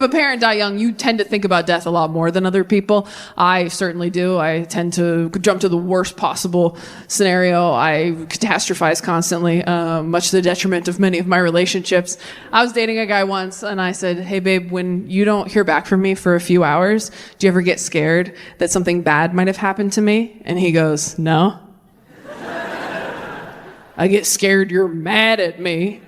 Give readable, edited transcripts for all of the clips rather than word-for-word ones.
If a parent die young, you tend to think about death a lot more than other people. I certainly do. I tend to jump to the worst possible scenario. I catastrophize constantly, much to the detriment of many of my relationships. I was dating a guy once, and I said, hey, babe, when you don't hear back from me for a few hours, do you ever get scared that something bad might have happened to me? And he goes, no. I get scared you're mad at me.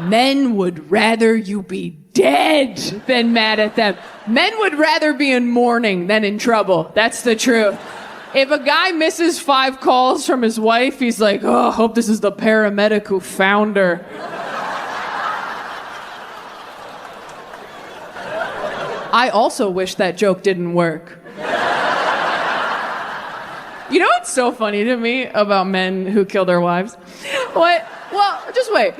Men would rather you be dead than mad at them. Men would rather be in mourning than in trouble. That's the truth. If a guy misses 5 calls from his wife, he's like, oh, I hope this is the paramedic who found her. I also wish that joke didn't work. You know what's so funny to me about men who kill their wives? What? Well, just wait.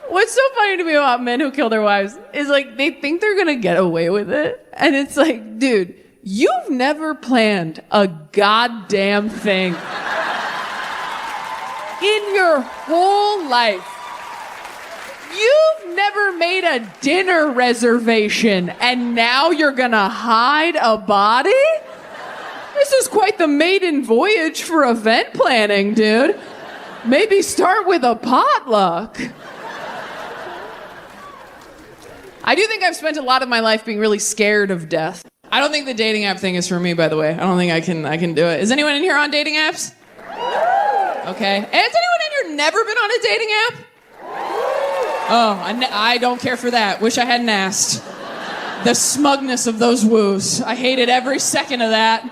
What's so funny to me about men who kill their wives is like they think they're gonna get away with it. And it's like, dude, you've never planned a goddamn thing in your whole life. You've never made a dinner reservation and now you're gonna hide a body? This is quite the maiden voyage for event planning, dude. Maybe start with a potluck. I do think I've spent a lot of my life being really scared of death. I don't think the dating app thing is for me, by the way. I don't think I can do it. Is anyone in here on dating apps? Okay. Has anyone in here never been on a dating app? Oh, I don't care for that. Wish I hadn't asked. The smugness of those woos. I hated every second of that.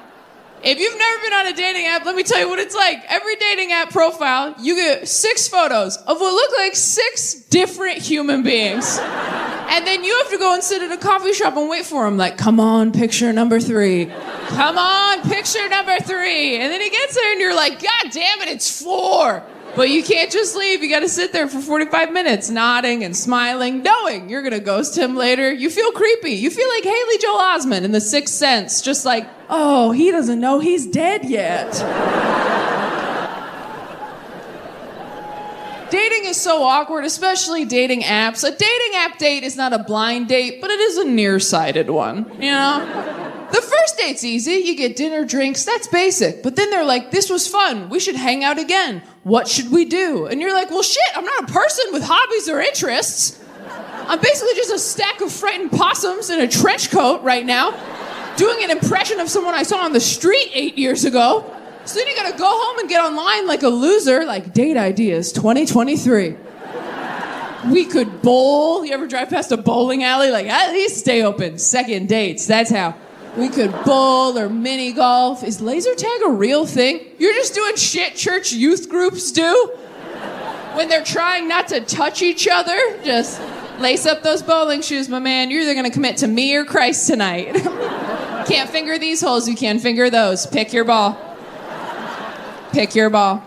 If you've never been on a dating app, let me tell you what it's like. Every dating app profile, you get 6 photos of what look like 6 different human beings. And then you have to go and sit at a coffee shop and wait for them. Like, come on, picture number 3. Come on, picture number 3. And then he gets there and you're like, God damn it, it's 4. But you can't just leave. You got to sit there for 45 minutes, nodding and smiling, knowing you're going to ghost him later. You feel creepy. You feel like Haley Joel Osment in The Sixth Sense. Just like, oh, he doesn't know he's dead yet. Dating is so awkward, especially dating apps. A dating app date is not a blind date, but it is a nearsighted one, you know? The first date's easy. You get dinner, drinks, that's basic. But then they're like, this was fun. We should hang out again. What should we do? And you're like, well, shit, I'm not a person with hobbies or interests. I'm basically just a stack of frightened possums in a trench coat right now, doing an impression of someone I saw on the street 8 years ago. So then you gotta go home and get online like a loser, like date ideas 2023. We could bowl. You ever drive past a bowling alley? Like, at least stay open. Second dates, that's how. We could bowl or mini golf. Is laser tag a real thing? You're just doing shit church youth groups do? When they're trying not to touch each other? Just lace up those bowling shoes, my man. You're either gonna commit to me or Christ tonight. Can't finger these holes, you can finger those. Pick your ball. Pick your ball.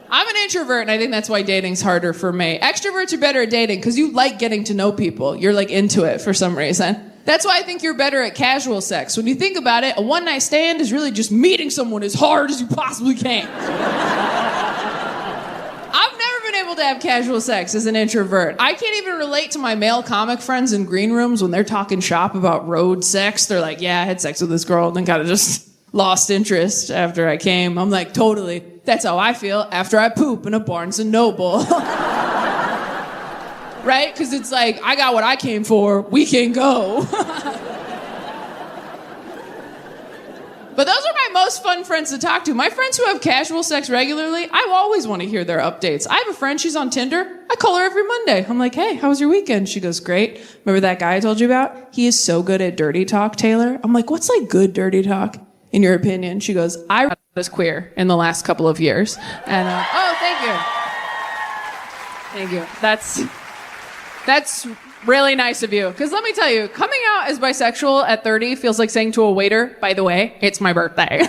I'm an introvert, and I think that's why dating's harder for me. Extroverts are better at dating because you like getting to know people. You're like into it for some reason. That's why I think you're better at casual sex. When you think about it, a one-night stand is really just meeting someone as hard as you possibly can. I've never been able to have casual sex as an introvert. I can't even relate to my male comic friends in green rooms when they're talking shop about road sex. They're like, yeah, I had sex with this girl and then kind of just lost interest after I came. I'm like, totally. That's how I feel after I poop in a Barnes & Noble. Right? Because it's like, I got what I came for. We can go. But those are my most fun friends to talk to. My friends who have casual sex regularly, I always want to hear their updates. I have a friend, she's on Tinder. I call her every Monday. I'm like, hey, how was your weekend? She goes, great. Remember that guy I told you about? He is so good at dirty talk, Taylor. I'm like, what's like good dirty talk, in your opinion? She goes, I was queer in the last couple of years. And, oh, thank you. Thank you. That's really nice of you. Because let me tell you, coming out as bisexual at 30 feels like saying to a waiter, by the way, it's my birthday.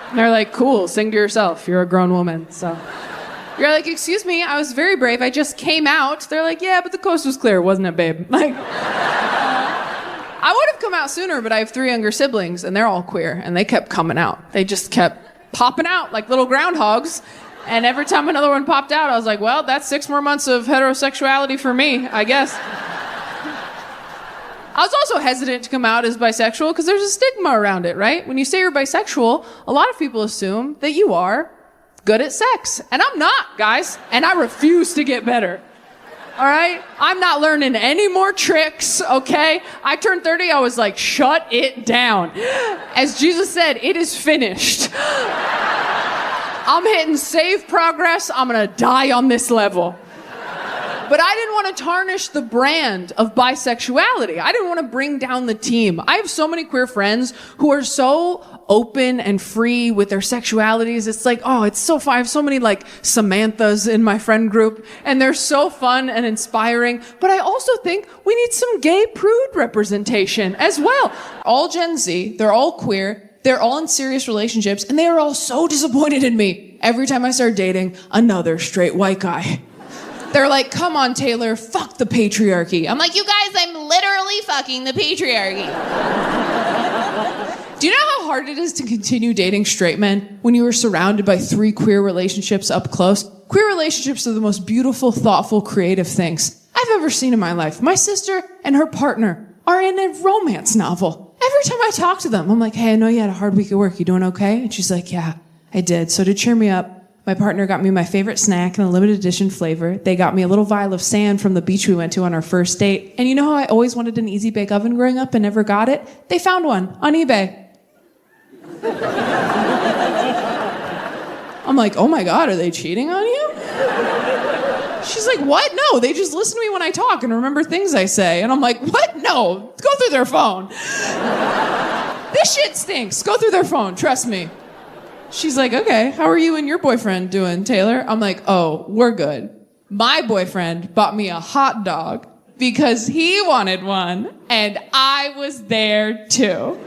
And they're like, cool, sing to yourself. You're a grown woman. So you're like, excuse me, I was very brave. I just came out. They're like, yeah, but the coast was clear, wasn't it, babe? Like, I would have come out sooner, but I have 3 younger siblings, and they're all queer, and they kept coming out. They just kept popping out like little groundhogs. And every time another one popped out, I was like, well, that's 6 more months of heterosexuality for me, I guess. I was also hesitant to come out as bisexual because there's a stigma around it, right? When you say you're bisexual, a lot of people assume that you are good at sex. And I'm not, guys. And I refuse to get better. All right? I'm not learning any more tricks, okay? I turned 30, I was like, shut it down. As Jesus said, it is finished. I'm hitting save progress. I'm gonna die on this level. But I didn't want to tarnish the brand of bisexuality. I didn't want to bring down the team. I have so many queer friends who are so open and free with their sexualities. It's like, oh, it's so fun. I have so many like Samanthas in my friend group, and they're so fun and inspiring. But I also think we need some gay prude representation as well. All Gen Z, they're all queer, they're all in serious relationships, and they are all so disappointed in me every time I start dating another straight white guy. They're like, come on, Taylor, fuck the patriarchy. I'm like, you guys, I'm literally fucking the patriarchy. Do you know how hard it is to continue dating straight men when you are surrounded by 3 queer relationships up close? Queer relationships are the most beautiful, thoughtful, creative things I've ever seen in my life. My sister and her partner are in a romance novel. Every time I talk to them, I'm like, hey, I know you had a hard week at work. You doing okay? And she's like, yeah, I did. So to cheer me up, my partner got me my favorite snack in a limited edition flavor. They got me a little vial of sand from the beach we went to on our first date. And you know how I always wanted an easy bake oven growing up and never got it? They found one on eBay. I'm like, oh my God, are they cheating on you? She's like, what? No, they just listen to me when I talk and remember things I say. And I'm like, what? No, go through their phone. This shit stinks. Go through their phone, trust me. She's like, okay, how are you and your boyfriend doing, Taylor? I'm like, oh, we're good. My boyfriend bought me a hot dog because he wanted one, and I was there too.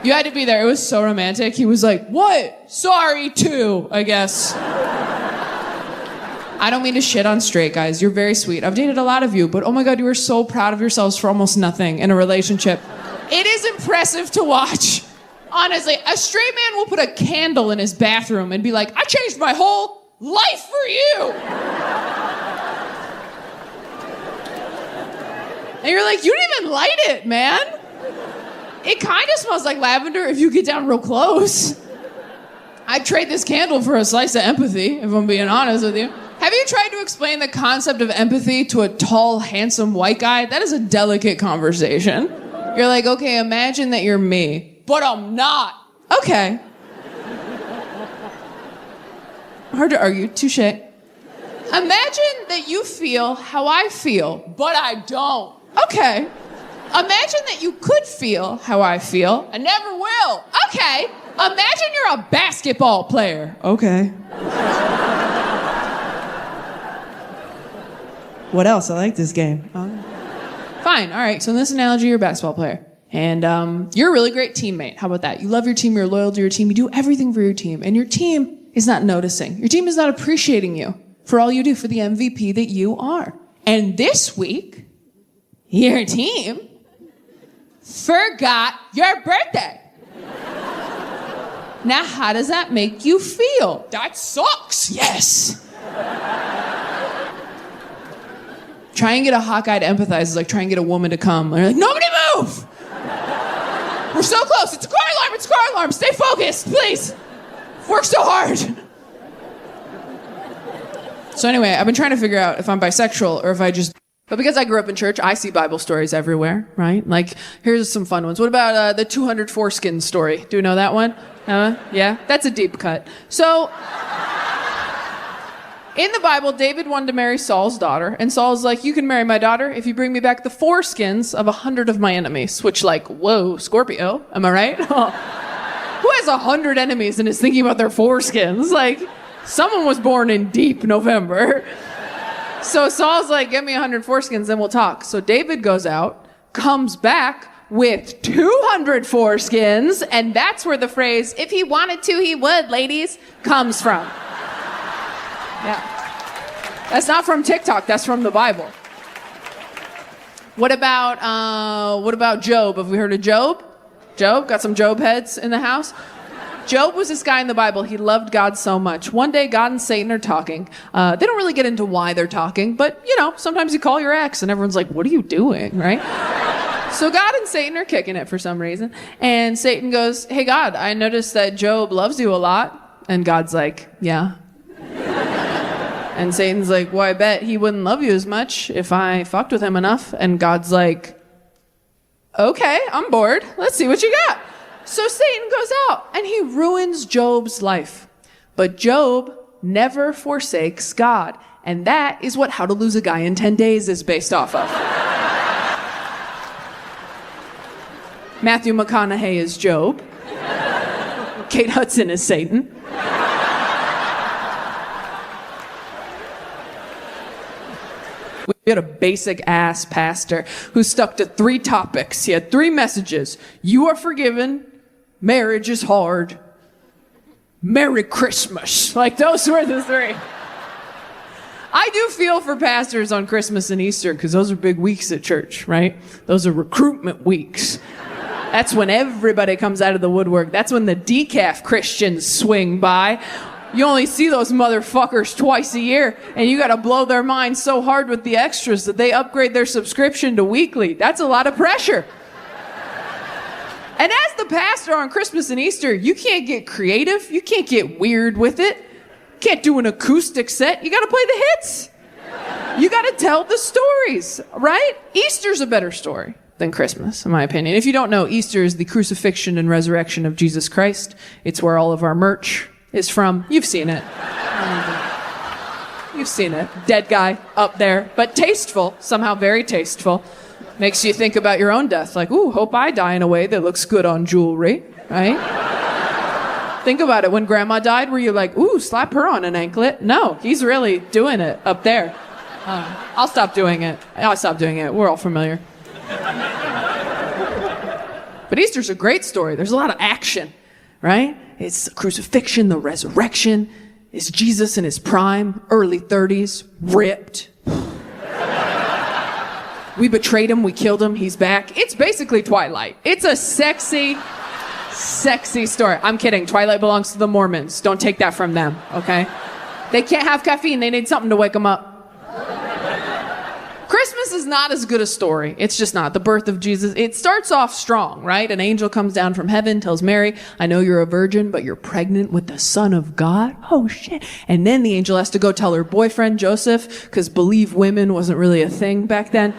You had to be there. It was so romantic. He was like, what? Sorry, too, I guess. I don't mean to shit on straight guys. You're very sweet. I've dated a lot of you, but oh my God, you are so proud of yourselves for almost nothing in a relationship. It is impressive to watch. Honestly, a straight man will put a candle in his bathroom and be like, I changed my whole life for you. And you're like, you didn't even light it, man. It kind of smells like lavender if you get down real close. I'd trade this candle for a slice of empathy, if I'm being honest with you. Have you tried to explain the concept of empathy to a tall, handsome white guy? That is a delicate conversation. You're like, okay, imagine that you're me. But I'm not. Okay. Hard to argue. Touche. Imagine that you feel how I feel, but I don't. Okay. Imagine that you could feel how I feel. I never will. Okay. Imagine you're a basketball player. Okay. What else? I like this game. Fine. All right. So in this analogy, you're a basketball player. And you're a really great teammate. How about that? You love your team, you're loyal to your team, you do everything for your team. And your team is not noticing. Your team is not appreciating you for all you do, for the MVP that you are. And this week, your team forgot your birthday. Now, how does that make you feel? That sucks. Yes. Try and get a hot guy to empathize is like trying to get a woman to come. And you're like, nobody move! We're so close. It's a car alarm. It's a car alarm. Stay focused, please. Work so hard. So anyway, I've been trying to figure out if I'm bisexual or if I just... But because I grew up in church, I see Bible stories everywhere, right? Like, here's some fun ones. What about the 200 foreskin story? Do you know that one? Yeah? That's a deep cut. So... in the Bible, David wanted to marry Saul's daughter, and Saul's like, you can marry my daughter if you bring me back the foreskins of 100 of my enemies. Which, like, whoa, Scorpio, am I right? Who has 100 enemies and is thinking about their foreskins? Like, someone was born in deep November. So Saul's like, get me 100 foreskins, then we'll talk. So David goes out, comes back with 200 foreskins, and that's where the phrase, if he wanted to, he would, ladies, comes from. Yeah. That's not from TikTok, that's from the Bible. What about Job? Have we heard of Job? Job? Got some Job heads in the house? Job was this guy in the Bible. He loved God so much. One day, God and Satan are talking. They don't really get into why they're talking, but, sometimes you call your ex and everyone's like, what are you doing, right? So God and Satan are kicking it for some reason. And Satan goes, hey, God, I noticed that Job loves you a lot. And God's like, yeah. And Satan's like, well, I bet he wouldn't love you as much if I fucked with him enough. And God's like, okay, I'm bored. Let's see what you got. So Satan goes out and he ruins Job's life. But Job never forsakes God. And that is what How to Lose a Guy in 10 Days is based off of. Matthew McConaughey is Job. Kate Hudson is Satan. We had a basic ass pastor who stuck to 3 topics. He had 3 messages. You are forgiven. Marriage is hard. Merry Christmas. Like, those were the 3. I do feel for pastors on Christmas and Easter because those are big weeks at church, right? Those are recruitment weeks. That's when everybody comes out of the woodwork. That's when the decaf Christians swing by. You only see those motherfuckers twice a year, and you gotta blow their minds so hard with the extras that they upgrade their subscription to weekly. That's a lot of pressure. And as the pastor on Christmas and Easter, you can't get creative. You can't get weird with it. You can't do an acoustic set. You gotta play the hits. You gotta tell the stories, right? Easter's a better story than Christmas, in my opinion. If you don't know, Easter is the crucifixion and resurrection of Jesus Christ. It's where all of our merch is from. You've seen it. You've seen it. Dead guy up there, but tasteful, somehow very tasteful. Makes you think about your own death, like, ooh, hope I die in a way that looks good on jewelry, right? Think about it. When grandma died, were you like, ooh, slap her on an anklet? No, he's really doing it up there. I'll stop doing it. I'll stop doing it. We're all familiar. But Easter's a great story. There's a lot of action, right? It's the crucifixion, the resurrection. It's Jesus in his prime, early 30s, ripped. We betrayed him, we killed him, he's back. It's basically Twilight. It's a sexy, sexy story. I'm kidding. Twilight belongs to the Mormons. Don't take that from them, okay? They can't have caffeine. They need something to wake them up. Christmas is not as good a story. It's just not. The birth of Jesus, it starts off strong, right? An angel comes down from heaven, tells Mary, I know you're a virgin, but you're pregnant with the Son of God. Oh, shit. And then the angel has to go tell her boyfriend, Joseph, because believe women wasn't really a thing back then.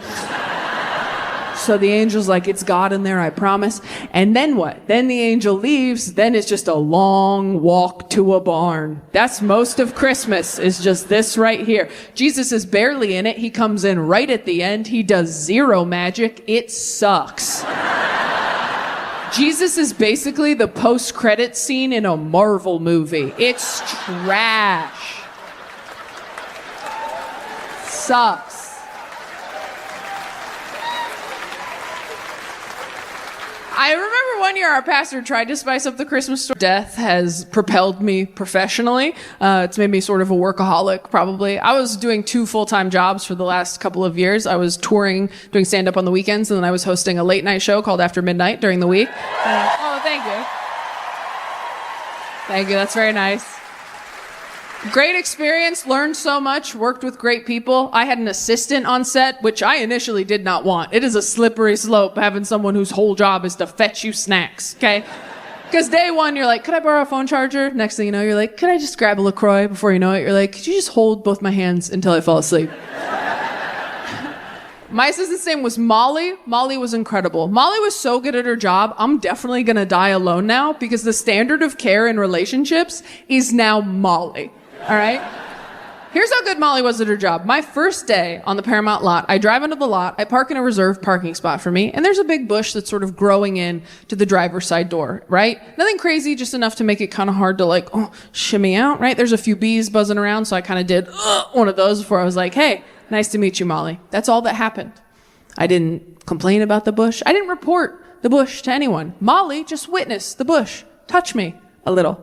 So the angel's like, it's God in there, I promise. And then what? Then the angel leaves. Then it's just a long walk to a barn. That's most of Christmas, is just this right here. Jesus is barely in it. He comes in right at the end. He does 0 magic. It sucks. Jesus is basically the post-credit scene in a Marvel movie. It's trash. Sucks. I remember one year our pastor tried to spice up the Christmas story. Death has propelled me professionally. It's made me sort of a workaholic, probably. I was doing 2 full-time jobs for the last couple of years. I was touring, doing stand-up on the weekends, and then I was hosting a late-night show called After Midnight during the week. Oh, thank you. Thank you. That's very nice. Great experience, learned so much, worked with great people. I had an assistant on set, which I initially did not want. It is a slippery slope having someone whose whole job is to fetch you snacks, okay? Because day one, you're like, could I borrow a phone charger? Next thing you know, you're like, could I just grab a LaCroix? Before you know it, you're like, could you just hold both my hands until I fall asleep? My assistant's name was Molly. Molly was incredible. Molly was so good at her job, I'm definitely going to die alone now because the standard of care in relationships is now Molly. All right? Here's how good Molly was at her job. My first day on the Paramount lot, I drive into the lot, I park in a reserved parking spot for me, and there's a big bush that's sort of growing in to the driver's side door, right? Nothing crazy, just enough to make it kind of hard to shimmy out, right? There's a few bees buzzing around, so I kind of did one of those before I was like, hey, nice to meet you, Molly. That's all that happened. I didn't complain about the bush. I didn't report the bush to anyone. Molly just witnessed the bush touch me a little.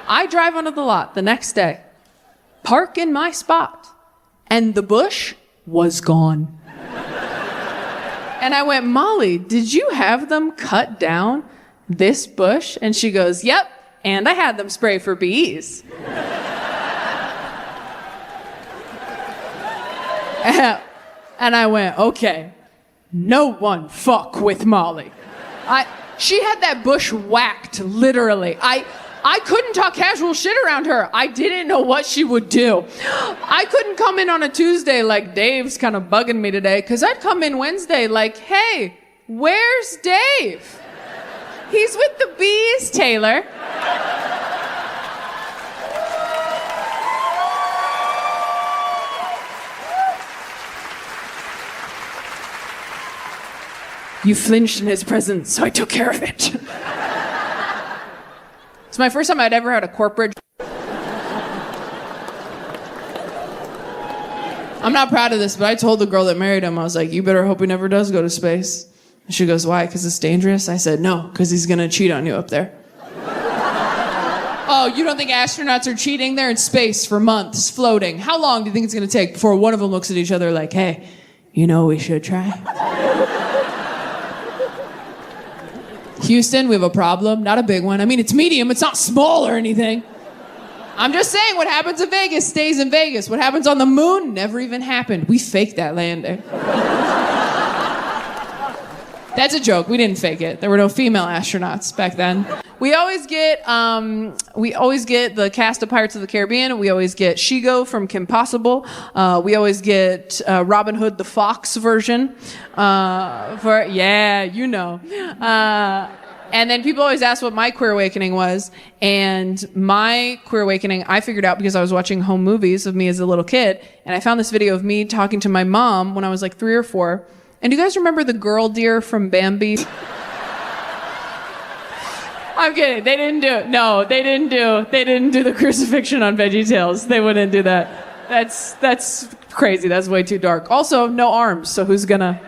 I drive onto the lot the next day, park in my spot, and the bush was gone. And I went, Molly, did you have them cut down? this bush? And she goes, yep, and I had them spray for bees. And I went, okay, no one fuck with Molly. She had that bush whacked, literally. I couldn't talk casual shit around her. I didn't know what she would do. I couldn't come in on a Tuesday like, Dave's kind of bugging me today, because I'd come in Wednesday like, hey, where's Dave? He's with the bees, Taylor. You flinched in his presence, so I took care of it. It's my first time I'd ever had a corporate. I'm not proud of this, but I told the girl that married him, I was like, you better hope he never does go to space. And she goes, why? Because it's dangerous? I said, no, because he's going to cheat on you up there. Oh, you don't think astronauts are cheating? They're in space for months, floating. How long do you think it's going to take before one of them looks at each other like, hey, you know we should try? Houston, we have a problem. Not a big one. I mean, it's medium. It's not small or anything. I'm just saying, what happens in Vegas stays in Vegas. What happens on the moon never even happened. We faked that landing. That's a joke. We didn't fake it. There were no female astronauts back then. We always get the cast of Pirates of the Caribbean. We always get Shigo from Kim Possible. We always get Robin Hood the Fox version. You know. And then people always ask what my queer awakening was. And my queer awakening, I figured out because I was watching home movies of me as a little kid. And I found this video of me talking to my mom when I was like 3 or 4. And do you guys remember the girl deer from Bambi? I'm kidding. They didn't do it. No, they didn't do the crucifixion on VeggieTales. They wouldn't do that. That's crazy. That's way too dark. Also, no arms. So who's gonna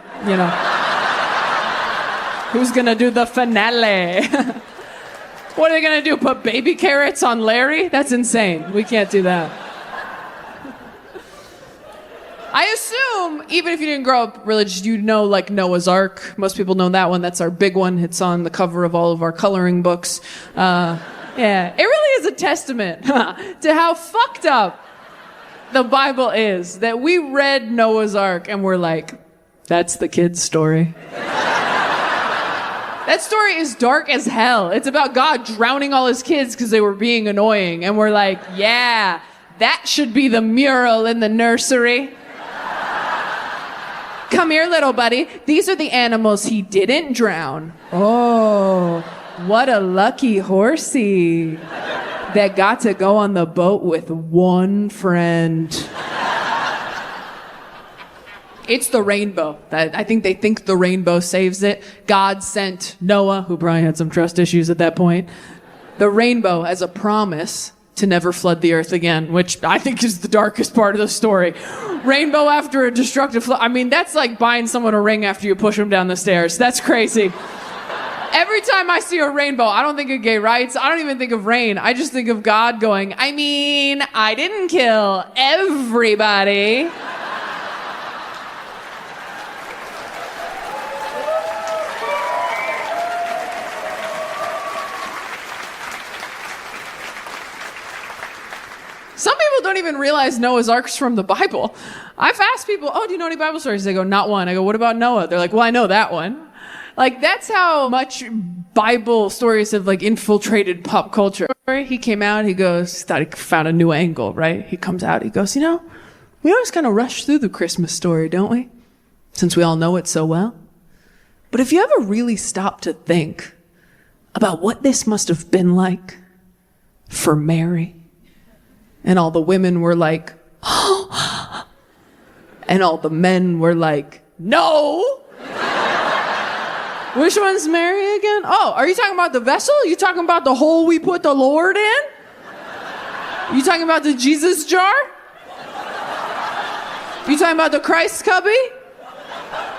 do the finale? What are they gonna do? Put baby carrots on Larry? That's insane. We can't do that. I assume, even if you didn't grow up religious, you know, like Noah's Ark. Most people know that one. That's our big one. It's on the cover of all of our coloring books. Yeah, it really is a testament to how fucked up the Bible is that we read Noah's Ark and we're like, that's the kid's story. That story is dark as hell. It's about God drowning all his kids because they were being annoying. And we're like, yeah, that should be the mural in the nursery. Come here, little buddy. These are the animals he didn't drown. Oh, what a lucky horsey that got to go on the boat with one friend. It's the rainbow. I think they think the rainbow saves it. God sent Noah, who probably had some trust issues at that point, the rainbow as a promise to never flood the earth again, which I think is the darkest part of the story. Rainbow after a destructive flood. I mean, that's like buying someone a ring after you push them down the stairs. That's crazy. Every time I see a rainbow, I don't think of gay rights. I don't even think of rain. I just think of God going, I mean, I didn't kill everybody. Some people don't even realize Noah's Ark's from the Bible. I've asked people, oh, do you know any Bible stories? They go, not one. I go, what about Noah? They're like, well, I know that one. Like, that's how much Bible stories have, like, infiltrated pop culture. He came out, he goes, thought he found a new angle, right? He comes out, he goes, you know, we always kind of rush through the Christmas story, don't we? Since we all know it so well. But if you ever really stop to think about what this must have been like for Mary, and all the women were like, oh, and all the men were like, no. Which one's Mary again? Oh, are you talking about the vessel? You talking about the hole we put the Lord in? You talking about the Jesus jar? You talking about the Christ cubby?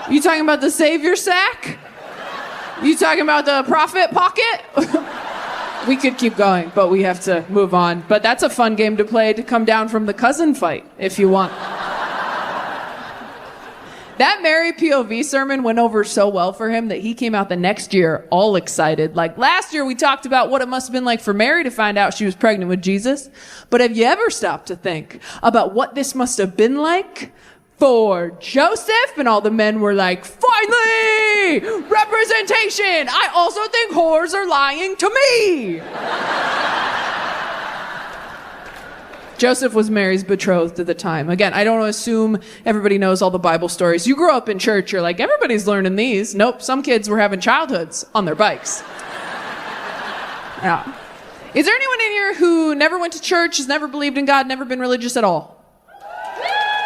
You talking about the Savior sack? You talking about the prophet pocket? We could keep going, but we have to move on. But that's a fun game to play to come down from the cousin fight, if you want. That Mary POV sermon went over so well for him that he came out the next year all excited. Like last year we talked about what it must have been like for Mary to find out she was pregnant with Jesus. But have you ever stopped to think about what this must have been like for Joseph? And all the men were like, finally, representation. I also think whores are lying to me. Joseph was Mary's betrothed at the time. Again, I don't assume everybody knows all the Bible stories. You grew up in church, you're like, everybody's learning these. Nope, some kids were having childhoods on their bikes. Yeah. Is there anyone in here who never went to church, has never believed in God, never been religious at all?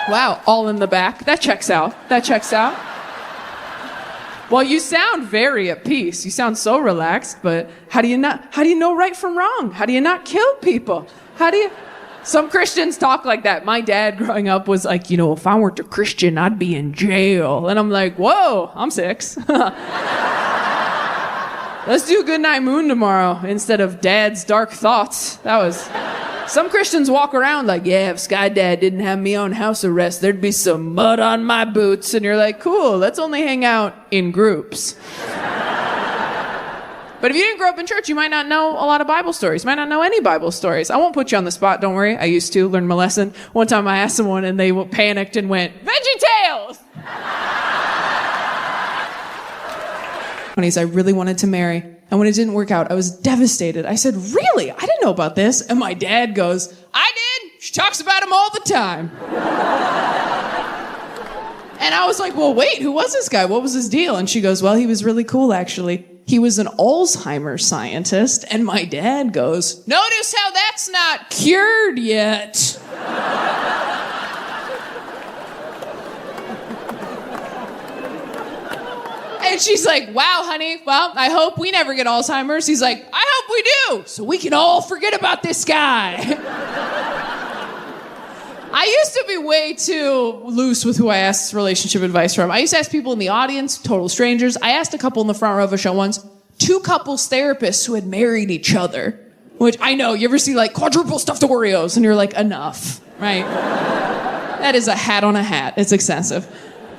Wow, all in the back. That checks out. That checks out. Well, you sound very at peace. You sound so relaxed, but how do you know right from wrong? How do you not kill people? Some Christians talk like that. My dad growing up was like, if I weren't a Christian, I'd be in jail. And I'm like, whoa, I'm 6. Let's do Goodnight Moon tomorrow instead of Dad's Dark Thoughts. Some Christians walk around like, yeah, if Sky Dad didn't have me on house arrest, there'd be some mud on my boots. And you're like, cool, let's only hang out in groups. But if you didn't grow up in church, you might not know a lot of Bible stories. You might not know any Bible stories. I won't put you on the spot, don't worry. I used to learn my lesson. One time I asked someone and they panicked and went, VeggieTales! I really wanted to marry. And when it didn't work out, I was devastated. I said, really? I didn't know about this. And my dad goes, I did. She talks about him all the time. And I was like, well, wait, who was this guy? What was his deal? And she goes, well, he was really cool, actually. He was an Alzheimer's scientist. And my dad goes, notice how that's not cured yet. And she's like, wow, honey, well, I hope we never get Alzheimer's. He's like, I hope we do, so we can all forget about this guy. I used to be way too loose with who I asked relationship advice from. I used to ask people in the audience, total strangers. I asked a couple in the front row of a show once, 2 couples therapists who had married each other. Which, I know, you ever see like quadruple stuffed Oreos and you're like, enough, right? That is a hat on a hat. It's expensive.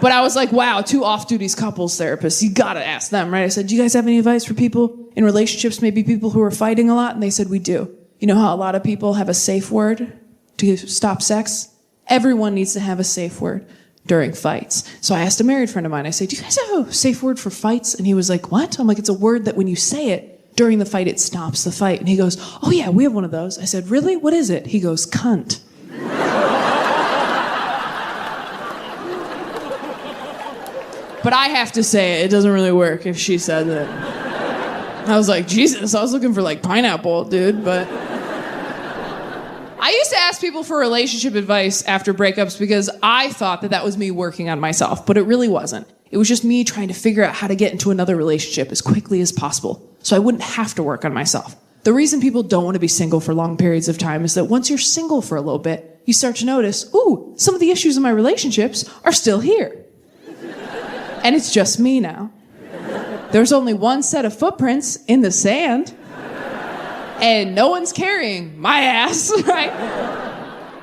But I was like, wow, 2 off-duty couples therapists. You gotta ask them, right? I said, do you guys have any advice for people in relationships, maybe people who are fighting a lot? And they said, we do. You know how a lot of people have a safe word to stop sex? Everyone needs to have a safe word during fights. So I asked a married friend of mine, I said, do you guys have a safe word for fights? And he was like, what? I'm like, it's a word that when you say it during the fight, it stops the fight. And he goes, oh yeah, we have one of those. I said, really? What is it? He goes, cunt. But I have to say, it doesn't really work if she said it. I was like, Jesus, I was looking for like pineapple, dude, but... I used to ask people for relationship advice after breakups because I thought that was me working on myself, but it really wasn't. It was just me trying to figure out how to get into another relationship as quickly as possible so I wouldn't have to work on myself. The reason people don't want to be single for long periods of time is that once you're single for a little bit, you start to notice, ooh, some of the issues in my relationships are still here. And it's just me now. There's only one set of footprints in the sand. And no one's carrying my ass, right?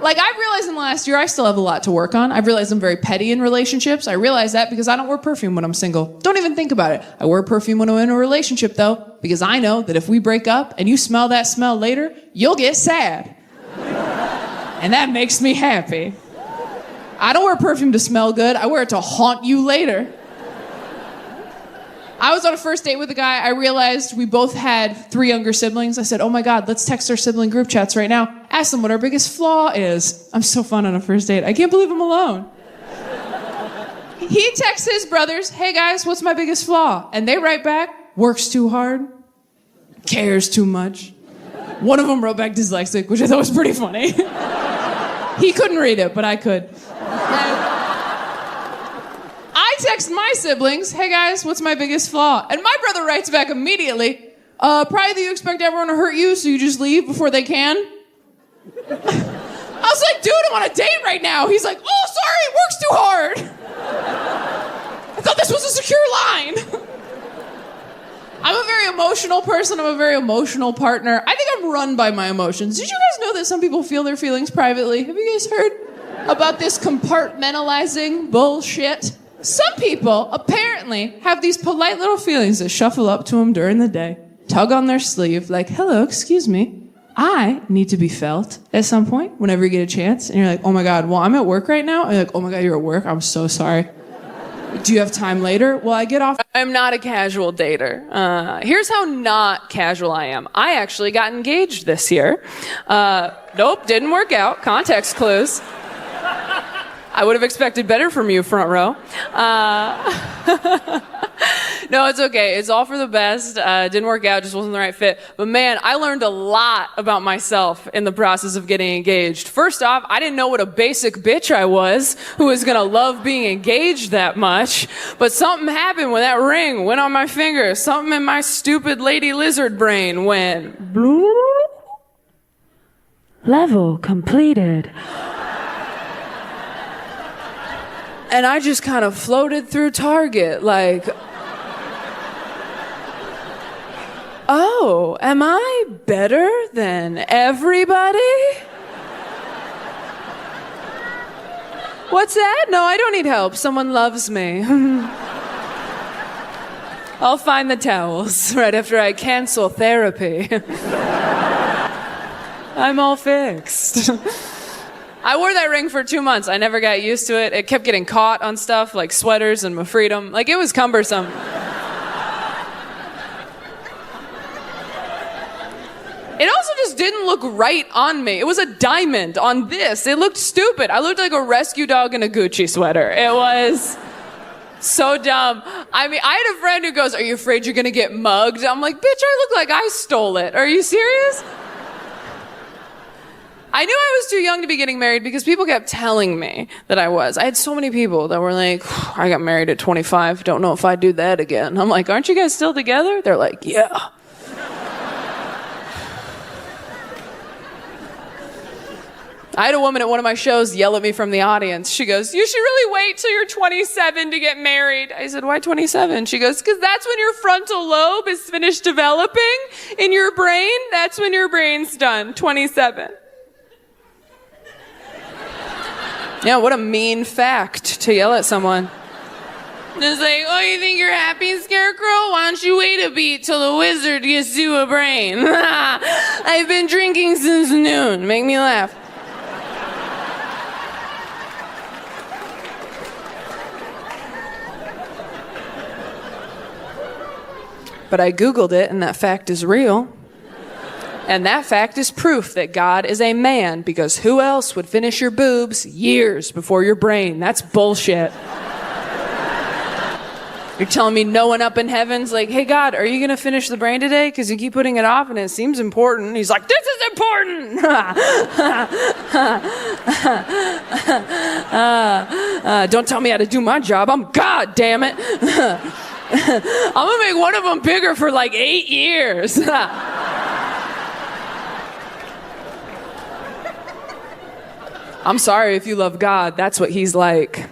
Like, I've realized in the last year, I still have a lot to work on. I've realized I'm very petty in relationships. I realize that because I don't wear perfume when I'm single. Don't even think about it. I wear perfume when I'm in a relationship, though, because I know that if we break up and you smell that smell later, you'll get sad. And that makes me happy. I don't wear perfume to smell good. I wear it to haunt you later. I was on a first date with a guy. I realized we both had 3 younger siblings. I said, oh my God, let's text our sibling group chats right now. Ask them what our biggest flaw is. I'm so fun on a first date. I can't believe I'm alone. He texts his brothers, hey guys, what's my biggest flaw? And they write back, works too hard, cares too much. One of them wrote back dyslexic, which I thought was pretty funny. He couldn't read it, but I could. I text my siblings, hey guys, what's my biggest flaw? And my brother writes back immediately, probably that you expect everyone to hurt you, so you just leave before they can. I was like, dude, I'm on a date right now. He's like, oh, sorry, it works too hard. I thought this was a secure line. I'm a very emotional person. I'm a very emotional partner. I think I'm run by my emotions. Did you guys know that some people feel their feelings privately? Have you guys heard about this compartmentalizing bullshit? Some people apparently have these polite little feelings that shuffle up to them during the day, tug on their sleeve, like, hello, excuse me. I need to be felt at some point whenever you get a chance. And you're like, oh my God, well, I'm at work right now. And you're like, oh my God, you're at work? I'm so sorry. Do you have time later? Well, I get off. I'm not a casual dater. Here's how not casual I am. I actually got engaged this year. Nope, didn't work out. Context clues. I would have expected better from you, front row. No, it's okay. It's all for the best. Didn't work out, just wasn't the right fit. But man, I learned a lot about myself in the process of getting engaged. First off, I didn't know what a basic bitch I was, who was gonna love being engaged that much. But something happened when that ring went on my finger. Something in my stupid lady lizard brain went... Level completed. And I just kind of floated through Target like... Oh, am I better than everybody? What's that? No, I don't need help. Someone loves me. I'll find the towels right after I cancel therapy. I'm all fixed. I wore that ring for 2 months. I never got used to it. It kept getting caught on stuff like sweaters and my freedom. Like, it was cumbersome. It also just didn't look right on me. It was a diamond on this. It looked stupid. I looked like a rescue dog in a Gucci sweater. It was so dumb. I mean, I had a friend who goes, are you afraid you're gonna get mugged? I'm like, bitch, I look like I stole it. Are you serious? I knew I was too young to be getting married because people kept telling me that I was. I had so many people that were like, I got married at 25. Don't know if I'd do that again. I'm like, aren't you guys still together? They're like, yeah. I had a woman at one of my shows yell at me from the audience. She goes, you should really wait till you're 27 to get married. I said, why 27? She goes, because that's when your frontal lobe is finished developing in your brain. That's when your brain's done, 27. Yeah, what a mean fact to yell at someone. It's like, oh, you think you're happy, Scarecrow? Why don't you wait a beat till the wizard gets you a brain? I've been drinking since noon. Make me laugh. But I Googled it, and that fact is real. And that fact is proof that God is a man, because who else would finish your boobs years before your brain? That's bullshit. You're telling me no one up in heaven's like, hey, God, are you going to finish the brain today? Because you keep putting it off, and it seems important. He's like, this is important! Don't tell me how to do my job. I'm God, damn it. I'm going to make one of them bigger for like 8 years. I'm sorry if you love God. That's what he's like.